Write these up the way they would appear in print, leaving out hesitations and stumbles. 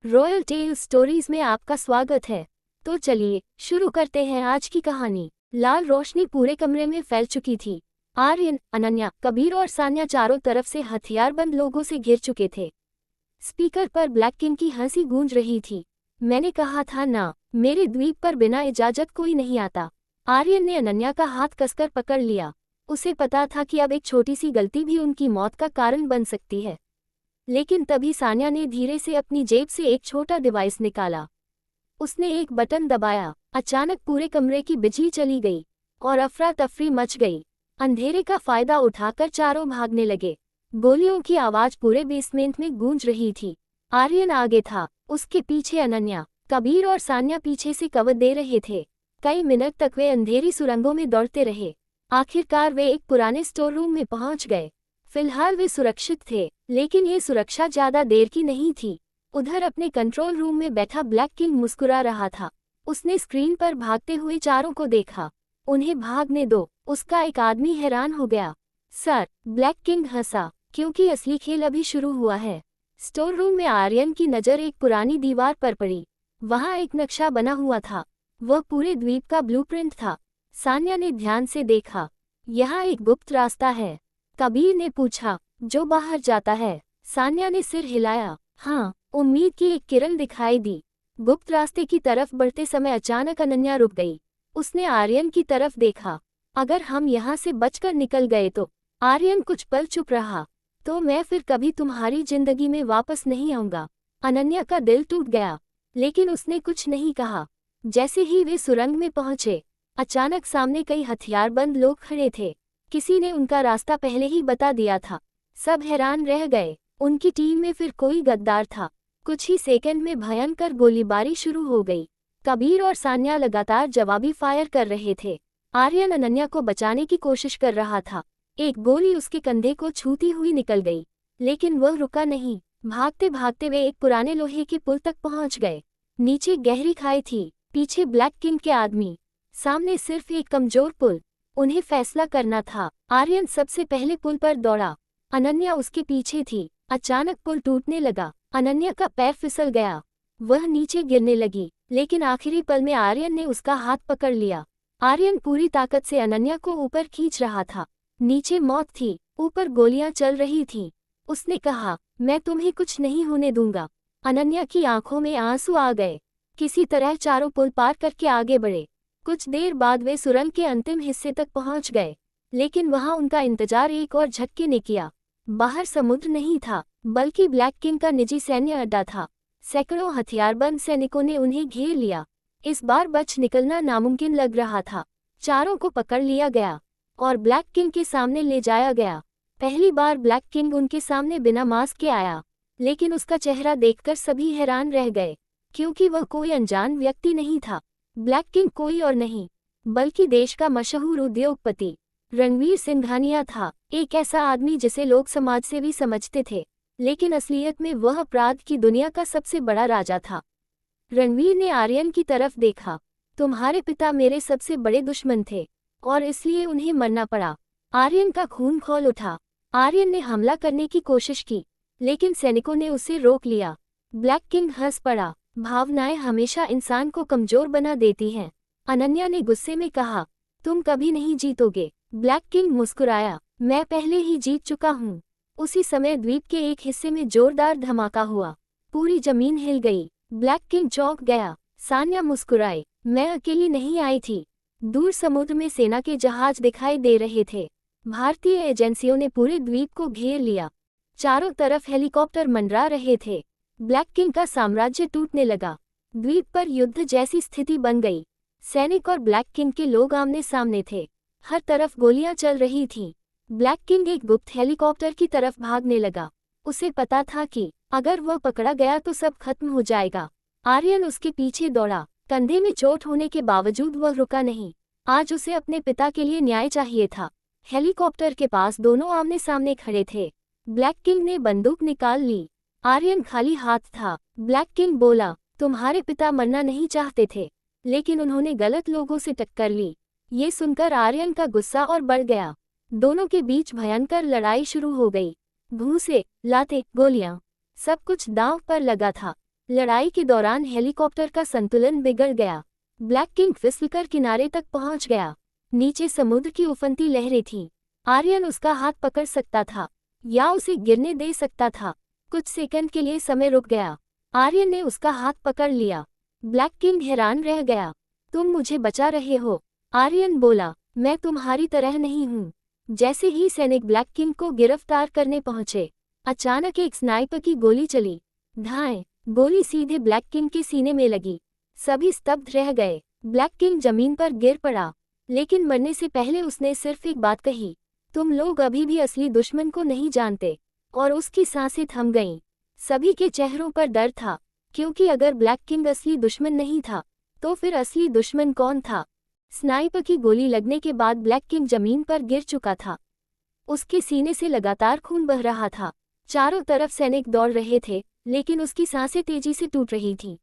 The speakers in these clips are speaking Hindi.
रॉयल टेल स्टोरीज में आपका स्वागत है। तो चलिए शुरू करते हैं आज की कहानी। लाल रोशनी पूरे कमरे में फैल चुकी थी। आर्यन, अनन्या, कबीर और सान्या चारों तरफ से हथियारबंद लोगों से घिर चुके थे। स्पीकर पर ब्लैक किंग की हंसी गूंज रही थी। मैंने कहा था ना, मेरे द्वीप पर बिना इजाजत कोई नहीं आता। आर्यन ने अनन्या का हाथ कसकर पकड़ लिया। उसे पता था कि अब एक छोटी सी गलती भी उनकी मौत का कारण बन सकती है। लेकिन तभी सान्या ने धीरे से अपनी जेब से एक छोटा डिवाइस निकाला। उसने एक बटन दबाया। अचानक पूरे कमरे की बिजली चली गई और अफरा तफरी मच गई। अंधेरे का फायदा उठाकर चारों भागने लगे। गोलियों की आवाज पूरे बेसमेंट में गूंज रही थी। आर्यन आगे था, उसके पीछे अनन्या, कबीर और सान्या पीछे से कवर दे रहे थे। कई मिनट तक वे अंधेरी सुरंगों में दौड़ते रहे। आखिरकार वे एक पुराने स्टोर रूम में पहुंच गए। फिलहाल वे सुरक्षित थे, लेकिन ये सुरक्षा ज्यादा देर की नहीं थी। उधर अपने कंट्रोल रूम में बैठा ब्लैक किंग मुस्कुरा रहा था। उसने स्क्रीन पर भागते हुए चारों को देखा। उन्हें भागने दो, उसका एक आदमी हैरान हो गया। सर, ब्लैक किंग हंसा, क्योंकि असली खेल अभी शुरू हुआ है। स्टोर रूम में आर्यन की नज़र एक पुरानी दीवार पर पड़ी। वहां एक नक्शा बना हुआ था। वह पूरे द्वीप का ब्लूप्रिंट था। सान्या ने ध्यान से देखा। यहाँ एक गुप्त रास्ता है। कबीर ने पूछा, जो बाहर जाता है? सान्या ने सिर हिलाया। हाँ, उम्मीद की एक किरण दिखाई दी। गुप्त रास्ते की तरफ बढ़ते समय अचानक अनन्या रुक गई। उसने आर्यन की तरफ देखा। अगर हम यहाँ से बचकर निकल गए तो? आर्यन कुछ पल चुप रहा। तो मैं फिर कभी तुम्हारी जिंदगी में वापस नहीं आऊंगा। अनन्या का दिल टूट गया, लेकिन उसने कुछ नहीं कहा। जैसे ही वे सुरंग में पहुंचे, अचानक सामने कई हथियारबंद लोग खड़े थे। किसी ने उनका रास्ता पहले ही बता दिया था। सब हैरान रह गए। उनकी टीम में फिर कोई गद्दार था। कुछ ही सेकंड में भयंकर गोलीबारी शुरू हो गई। कबीर और सान्या लगातार जवाबी फायर कर रहे थे। आर्यन अनन्या को बचाने की कोशिश कर रहा था। एक गोली उसके कंधे को छूती हुई निकल गई, लेकिन वह रुका नहीं। भागते भागते वे एक पुराने लोहे के पुल तक पहुंच गए। नीचे गहरी खाई थी, पीछे ब्लैक किंग के आदमी, सामने सिर्फ एक कमजोर पुल। उन्हें फैसला करना था। आर्यन सबसे पहले पुल पर दौड़ा। अनन्या उसके पीछे थी। अचानक पुल टूटने लगा। अनन्या का पैर फिसल गया। वह नीचे गिरने लगी, लेकिन आखिरी पल में आर्यन ने उसका हाथ पकड़ लिया। आर्यन पूरी ताकत से अनन्या को ऊपर खींच रहा था। नीचे मौत थी, ऊपर गोलियां चल रही थीं। उसने कहा, मैं तुम्हें कुछ नहीं होने दूंगा। अनन्या की आंखों में आंसू आ गए। किसी तरह चारों पुल पार करके आगे बढ़े। कुछ देर बाद वे सुरंग के अंतिम हिस्से तक पहुंच गए, लेकिन वहां उनका इंतजार एक और झटके ने किया। बाहर समुद्र नहीं था, बल्कि ब्लैक किंग का निजी सैन्य अड्डा था। सैकड़ों हथियारबंद सैनिकों ने उन्हें घेर लिया। इस बार बच निकलना नामुमकिन लग रहा था। चारों को पकड़ लिया गया और ब्लैक किंग के सामने ले जाया गया। पहली बार ब्लैक किंग उनके सामने बिना मास्क के आया, लेकिन उसका चेहरा देखकर सभी हैरान रह गए, क्योंकि वह कोई अनजान व्यक्ति नहीं था। ब्लैक किंग कोई और नहीं, बल्कि देश का मशहूर उद्योगपति रणवीर सिंघानिया था। एक ऐसा आदमी जिसे लोग समाज से भी समझते थे, लेकिन असलियत में वह अपराध की दुनिया का सबसे बड़ा राजा था। रणवीर ने आर्यन की तरफ देखा। तुम्हारे पिता मेरे सबसे बड़े दुश्मन थे और इसलिए उन्हें मरना पड़ा। आर्यन का खून खौल उठा। आर्यन ने हमला करने की कोशिश की, लेकिन सैनिकों ने उसे रोक लिया। ब्लैक किंग हंस पड़ा। भावनाएं हमेशा इंसान को कमजोर बना देती हैं। अनन्या ने गुस्से में कहा, तुम कभी नहीं जीतोगे। ब्लैक किंग मुस्कुराया, मैं पहले ही जीत चुका हूँ। उसी समय द्वीप के एक हिस्से में जोरदार धमाका हुआ। पूरी जमीन हिल गई। ब्लैक किंग चौंक गया। सान्या मुस्कुराई, मैं अकेली नहीं आई थी। दूर समुद्र में सेना के जहाज दिखाई दे रहे थे। भारतीय एजेंसियों ने पूरे द्वीप को घेर लिया। चारों तरफ हेलीकॉप्टर मंडरा रहे थे। ब्लैक किंग का साम्राज्य टूटने लगा। द्वीप पर युद्ध जैसी स्थिति बन गई। सैनिक और ब्लैक किंग के लोग आमने सामने थे। हर तरफ गोलियां चल रही थीं। ब्लैक किंग एक गुप्त हेलीकॉप्टर की तरफ भागने लगा। उसे पता था कि अगर वह पकड़ा गया तो सब खत्म हो जाएगा। आर्यन उसके पीछे दौड़ा। कंधे में चोट होने के बावजूद वह रुका नहीं। आज उसे अपने पिता के लिए न्याय चाहिए था। हेलीकॉप्टर के पास दोनों आमने सामने खड़े थे। ब्लैक किंग ने बंदूक निकाल ली। आर्यन खाली हाथ था। ब्लैक किंग बोला, तुम्हारे पिता मरना नहीं चाहते थे, लेकिन उन्होंने गलत लोगों से टक्कर ली। ये सुनकर आर्यन का गुस्सा और बढ़ गया। दोनों के बीच भयंकर लड़ाई शुरू हो गई। घूंसे, लाते, गोलियां, सब कुछ दांव पर लगा था। लड़ाई के दौरान हेलीकॉप्टर का संतुलन बिगड़ गया। ब्लैक किंग फिसलकर किनारे तक पहुंच गया। नीचे समुद्र की उफनती लहरें थीं। आर्यन उसका हाथ पकड़ सकता था या उसे गिरने दे सकता था। कुछ सेकंड के लिए समय रुक गया। आर्यन ने उसका हाथ पकड़ लिया। ब्लैक किंग हैरान रह गया। तुम मुझे बचा रहे हो? आर्यन बोला, मैं तुम्हारी तरह नहीं हूँ। जैसे ही सैनिक ब्लैक किंग को गिरफ्तार करने पहुंचे, अचानक एक स्नाइपर की गोली चली। धाएं! गोली सीधे ब्लैक किंग के सीने में लगी। सभी स्तब्ध रह गए। ब्लैक किंग जमीन पर गिर पड़ा, लेकिन मरने से पहले उसने सिर्फ एक बात कही, तुम लोग अभी भी असली दुश्मन को नहीं जानते। और उसकी सांसें थम गईं। सभी के चेहरों पर डर था, क्योंकि अगर ब्लैक किंग असली दुश्मन नहीं था, तो फिर असली दुश्मन कौन था? स्नाइपर की गोली लगने के बाद ब्लैक किंग जमीन पर गिर चुका था। उसके सीने से लगातार खून बह रहा था। चारों तरफ सैनिक दौड़ रहे थे, लेकिन उसकी सांसें तेजी से टूट रही थीं।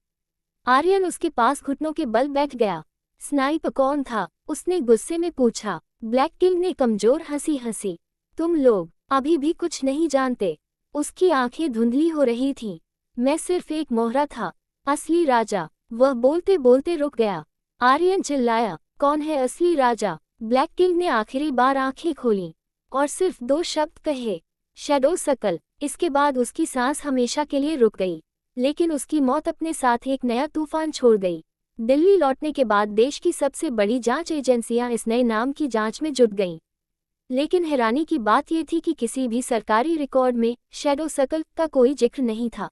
आर्यन उसके पास घुटनों के बल बैठ गया। स्नाइपर कौन था? उसने गुस्से में पूछा। ब्लैक किंग ने कमजोर हंसी हंसी। तुम लोग अभी भी कुछ नहीं जानते। उसकी आंखें धुंधली हो रही थीं। मैं सिर्फ एक मोहरा था, असली राजा। वह बोलते बोलते रुक गया। आर्यन चिल्लाया, कौन है असली राजा? ब्लैक किंग ने आखिरी बार आंखें खोलीं और सिर्फ 2 शब्द कहे, शैडो सर्कल। इसके बाद उसकी सांस हमेशा के लिए रुक गई। लेकिन उसकी मौत अपने साथ एक नया तूफान छोड़ गई। दिल्ली लौटने के बाद देश की सबसे बड़ी जांच एजेंसियां इस नए नाम की जांच में जुट गईं। लेकिन हैरानी की बात यह थी कि किसी भी सरकारी रिकॉर्ड में शैडो सर्कल का कोई जिक्र नहीं था,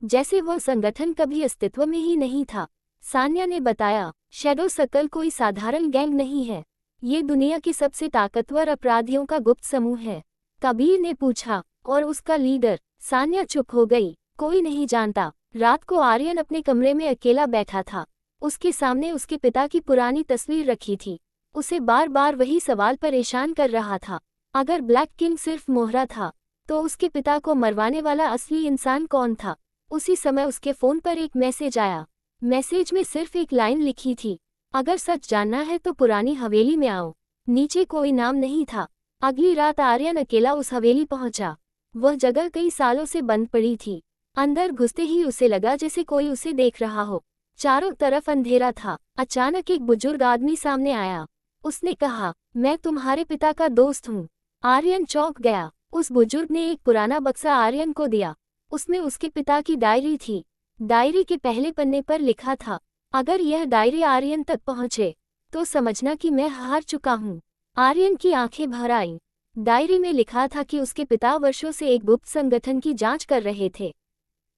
जैसे वह संगठन कभी अस्तित्व में ही नहीं था। सान्या ने बताया, शैडो सर्कल कोई साधारण गैंग नहीं है। ये दुनिया के सबसे ताकतवर अपराधियों का गुप्त समूह है। कबीर ने पूछा, और उसका लीडर? सान्या चुप हो गई। कोई नहीं जानता। रात को आर्यन अपने कमरे में अकेला बैठा था। उसके सामने उसके पिता की पुरानी तस्वीर रखी थी। उसे बार बार वही सवाल परेशान कर रहा था। अगर ब्लैक किंग सिर्फ मोहरा था, तो उसके पिता को मरवाने वाला असली इंसान कौन था? उसी समय उसके फोन पर एक मैसेज आया। मैसेज में सिर्फ एक लाइन लिखी थी, अगर सच जानना है तो पुरानी हवेली में आओ। नीचे कोई नाम नहीं था। अगली रात आर्यन अकेला उस हवेली पहुंचा। वह जगह कई सालों से बंद पड़ी थी। अंदर घुसते ही उसे लगा जैसे कोई उसे देख रहा हो। चारों तरफ अंधेरा था। अचानक एक बुजुर्ग आदमी सामने आया। उसने कहा, मैं तुम्हारे पिता का दोस्त हूँ। आर्यन चौंक गया। उस बुजुर्ग ने एक पुराना बक्सा आर्यन को दिया। उसमें उसके पिता की डायरी थी। डायरी के पहले पन्ने पर लिखा था, अगर यह डायरी आर्यन तक पहुंचे, तो समझना कि मैं हार चुका हूँ। आर्यन की आंखें भर आईं। डायरी में लिखा था कि उसके पिता वर्षों से एक गुप्त संगठन की जांच कर रहे थे।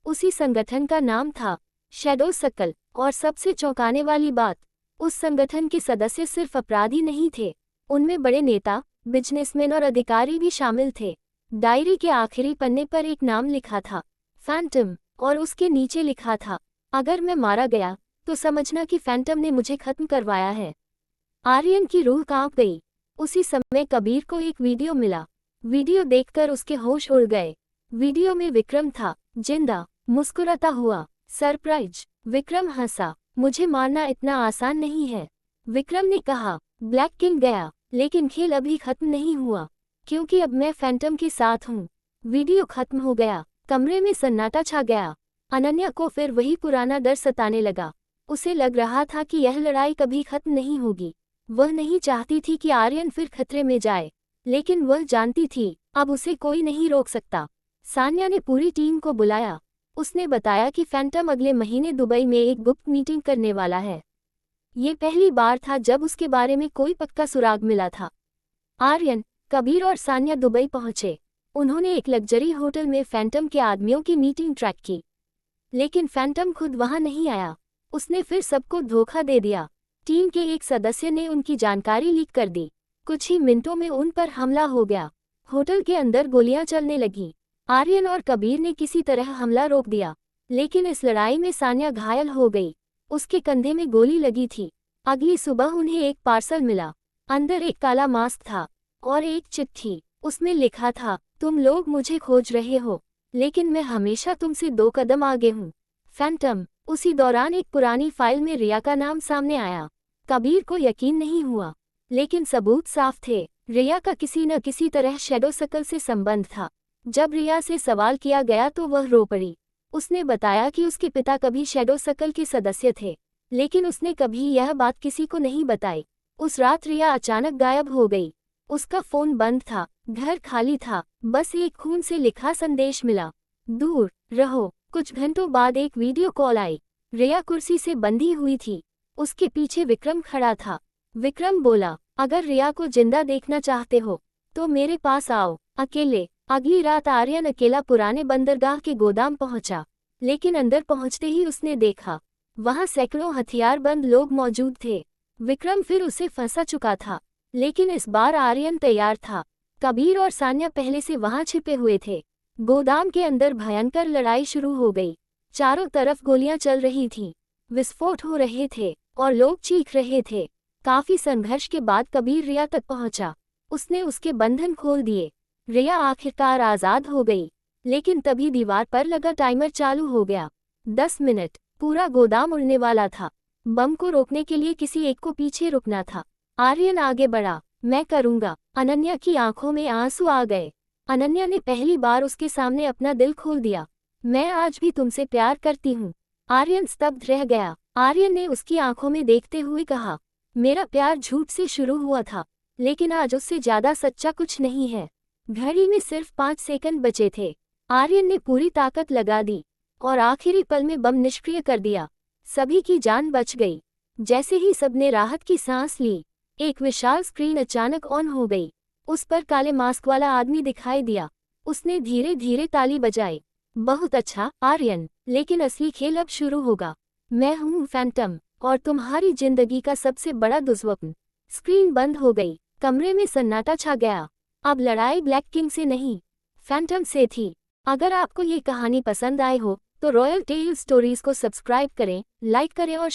उसी संगठन का नाम था शैडो सर्कल। और सबसे चौंकाने वाली बात, उस संगठन के सदस्य सिर्फ अपराधी नहीं थे, उनमें बड़े नेता, बिजनेसमैन और अधिकारी भी शामिल थे। डायरी के आखिरी पन्ने पर एक नाम लिखा था, फैंटम, और उसके नीचे लिखा था, अगर मैं मारा गया तो समझना कि फैंटम ने मुझे खत्म करवाया है। आर्यन की रूह कांप गई। उसी समय कबीर को एक वीडियो मिला। वीडियो देखकर उसके होश उड़ गए। वीडियो में विक्रम था, जिंदा, मुस्कुराता हुआ। सरप्राइज! विक्रम हंसा। मुझे मारना इतना आसान नहीं है। विक्रम ने कहा, ब्लैक किंग गया, लेकिन खेल अभी खत्म नहीं हुआ, क्योंकि अब मैं फैंटम के साथ हूँ। वीडियो खत्म हो गया। कमरे में सन्नाटा छा गया। अनन्या को फिर वही पुराना डर सताने लगा। उसे लग रहा था कि यह लड़ाई कभी खत्म नहीं होगी। वह नहीं चाहती थी कि आर्यन फिर खतरे में जाए, लेकिन वह जानती थी, अब उसे कोई नहीं रोक सकता। सान्या ने पूरी टीम को बुलाया। उसने बताया कि फैंटम अगले महीने दुबई में एक गुप्त मीटिंग करने वाला है। ये पहली बार था जब उसके बारे में कोई पक्का सुराग मिला था। आर्यन, कबीर और सान्या दुबई पहुंचे। उन्होंने एक लग्जरी होटल में फैंटम के आदमियों की मीटिंग ट्रैक की, लेकिन फैंटम खुद वहां नहीं आया। उसने फिर सबको धोखा दे दिया। टीम के एक सदस्य ने उनकी जानकारी लीक कर दी। कुछ ही मिनटों में उन पर हमला हो गया। होटल के अंदर गोलियां चलने लगीं। आर्यन और कबीर ने किसी तरह हमला रोक दिया, लेकिन इस लड़ाई में सान्या घायल हो गई। उसके कंधे में गोली लगी थी। अगली सुबह उन्हें एक पार्सल मिला। अंदर एक काला मास्क था और एक चिट्ठी। उसमें लिखा था, तुम लोग मुझे खोज रहे हो, लेकिन मैं हमेशा तुमसे 2 कदम आगे हूँ। फैंटम। उसी दौरान एक पुरानी फाइल में रिया का नाम सामने आया। कबीर को यकीन नहीं हुआ, लेकिन सबूत साफ थे। रिया का किसी न किसी तरह शैडो सर्कल से संबंध था। जब रिया से सवाल किया गया तो वह रो पड़ी। उसने बताया कि उसके पिता कभी शैडो सर्कल के सदस्य थे, लेकिन उसने कभी यह बात किसी को नहीं बताई। उस रात रिया अचानक गायब हो गई। उसका फोन बंद था, घर खाली था, बस एक खून से लिखा संदेश मिला, दूर रहो। कुछ घंटों बाद एक वीडियो कॉल आई। रिया कुर्सी से बंधी हुई थी, उसके पीछे विक्रम खड़ा था। विक्रम बोला, अगर रिया को जिंदा देखना चाहते हो तो मेरे पास आओ, अकेले। अगली रात आर्यन अकेला पुराने बंदरगाह के गोदाम पहुंचा, लेकिन अंदर पहुंचते ही उसने देखा वहां सैकड़ों हथियारबंद लोग मौजूद थे। विक्रम फिर उसे फंसा चुका था, लेकिन इस बार आर्यन तैयार था। कबीर और सान्या पहले से वहां छिपे हुए थे। गोदाम के अंदर भयंकर लड़ाई शुरू हो गई। चारों तरफ गोलियां चल रही थीं, विस्फोट हो रहे थे और लोग चीख रहे थे। काफी संघर्ष के बाद कबीर रिया तक पहुंचा। उसने उसके बंधन खोल दिए। रिया आखिरकार आजाद हो गई, लेकिन तभी दीवार पर लगा टाइमर चालू हो गया। 10 मिनट, पूरा गोदाम उड़ने वाला था। बम को रोकने के लिए किसी एक को पीछे रुकना था। आर्यन आगे बढ़ा, मैं करूंगा। अनन्या की आंखों में आंसू आ गए। अनन्या ने पहली बार उसके सामने अपना दिल खोल दिया। मैं आज भी तुमसे प्यार करती हूँ। आर्यन स्तब्ध रह गया। आर्यन ने उसकी आंखों में देखते हुए कहा, मेरा प्यार झूठ से शुरू हुआ था, लेकिन आज उससे ज्यादा सच्चा कुछ नहीं है। घड़ी में सिर्फ 5 सेकंड बचे थे। आर्यन ने पूरी ताकत लगा दी और आखिरी पल में बम निष्क्रिय कर दिया। सभी की जान बच गई। जैसे ही सबने राहत की सांस ली, एक विशाल स्क्रीन अचानक ऑन हो गई। उस पर काले मास्क वाला आदमी दिखाई दिया। उसने धीरे धीरे ताली बजाई। बहुत अच्छा आर्यन, लेकिन असली खेल अब शुरू होगा। मैं हूँ फैंटम, और तुम्हारी जिंदगी का सबसे बड़ा दुस्वप्न। स्क्रीन बंद हो गई। कमरे में सन्नाटा छा गया। अब लड़ाई ब्लैक किंग से नहीं, फैंटम से थी। अगर आपको ये कहानी पसंद आए हो तो रॉयल टेल स्टोरीज को सब्सक्राइब करें, लाइक करें और